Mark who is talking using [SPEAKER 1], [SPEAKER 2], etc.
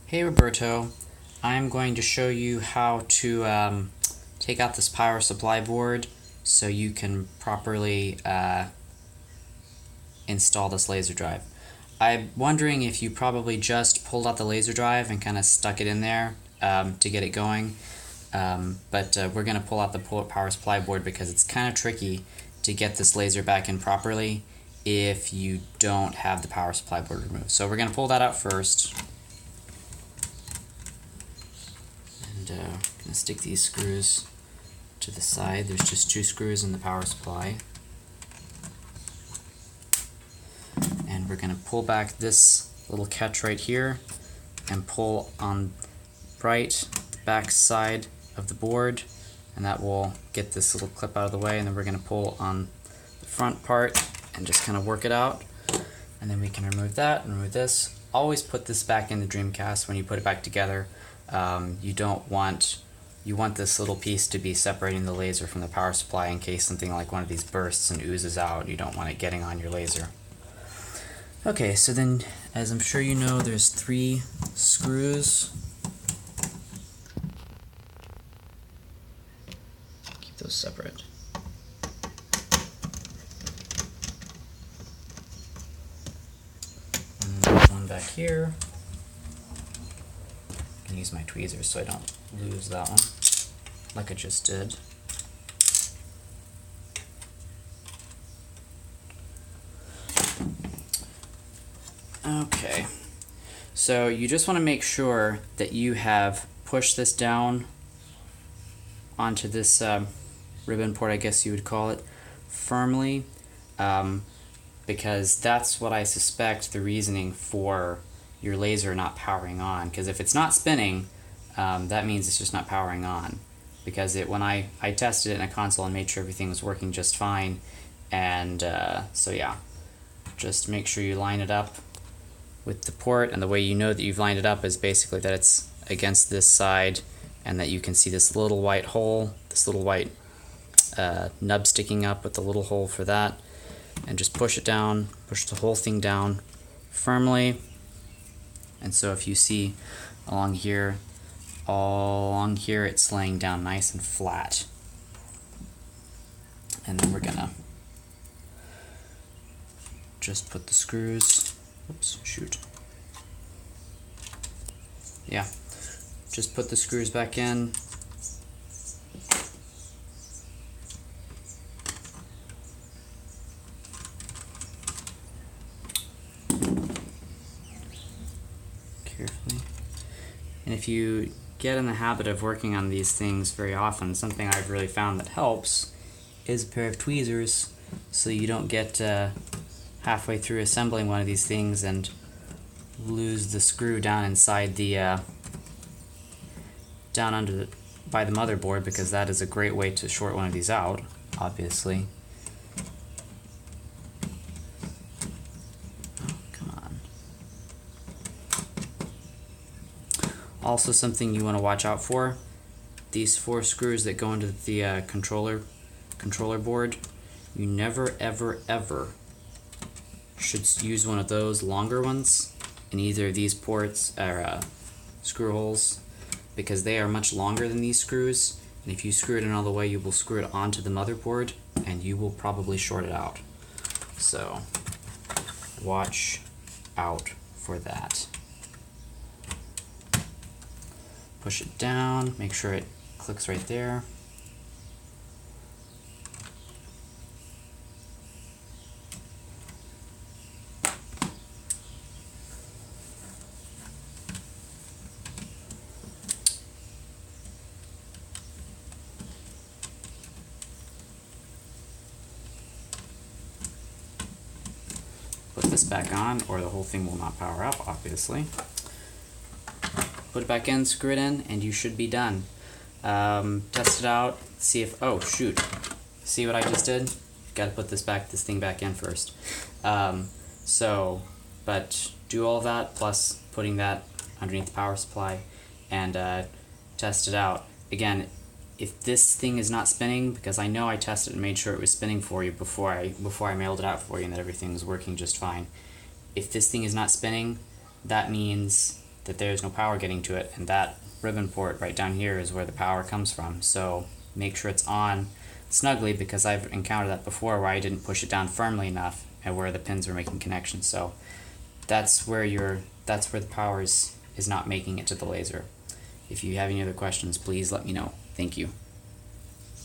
[SPEAKER 1] Hey Roberto, I'm going to show you how to take out this power supply board so you can properly install this laser drive. I'm wondering if you probably just pulled out the laser drive and kind of stuck it in there to get it going, but we're going to pull out the power supply board because it's kind of tricky to get this laser back in properly if you don't have the power supply board removed. So we're going to pull that out first. And I'm going to stick these screws to the side. There's just two screws in the power supply. And we're going to pull back this little catch right here and pull on the back side of the board, and that will get this little clip out of the way. And then we're going to pull on the front part and just kind of work it out. And then we can remove that and remove this. Always put this back in the Dreamcast when you put it back together. You want this little piece to be separating the laser from the power supply in case something like one of these bursts and oozes out. You don't want it getting on your laser. Okay, so then, as I'm sure you know, there's 3 screws. Keep those separate. And there's one back here. I can use my tweezers so I don't lose that one, like I just did. Okay, so you just want to make sure that you have pushed this down onto this ribbon port, I guess you would call it, firmly, because that's what I suspect the reasoning for your laser not powering on. Because if it's not spinning, that means it's just not powering on. Because when I tested it in a console and made sure everything was working just fine, and so yeah, just make sure you line it up with the port, and the way you know that you've lined it up is basically that it's against this side and that you can see this little white hole, this little white nub sticking up with the little hole for that, and just push it down, push the whole thing down firmly. And so if you see along here, all along here, it's laying down nice and flat. And then we're gonna just put the screws, oops, shoot. Yeah, just put the screws back in. Carefully. And if you get in the habit of working on these things very often, something I've really found that helps is a pair of tweezers, so you don't get halfway through assembling one of these things and lose the screw down inside the by the motherboard, because that is a great way to short one of these out, obviously. Oh, come on. Also, something you want to watch out for, these 4 screws that go into the controller board, you never ever should use one of those longer ones in either of these ports or screw holes, because they are much longer than these screws, and if you screw it in all the way, you will screw it onto the motherboard and you will probably short it out. So watch out for that. Push it down, make sure it clicks right there. Put this back on, or the whole thing will not power up, obviously. Put it back in, screw it in, and you should be done. Test it out, see if, oh shoot, see what I just did? Gotta put this thing back in first. But do all of that, plus putting that underneath the power supply, and test it out. Again, if this thing is not spinning, because I know I tested and made sure it was spinning for you before I mailed it out for you and that everything was working just fine. If this thing is not spinning, that means that there's no power getting to it, and that ribbon port right down here is where the power comes from. So make sure it's on snugly, because I've encountered that before where I didn't push it down firmly enough and where the pins were making connections. So that's where the power is not making it to the laser. If you have any other questions, please let me know. Thank you.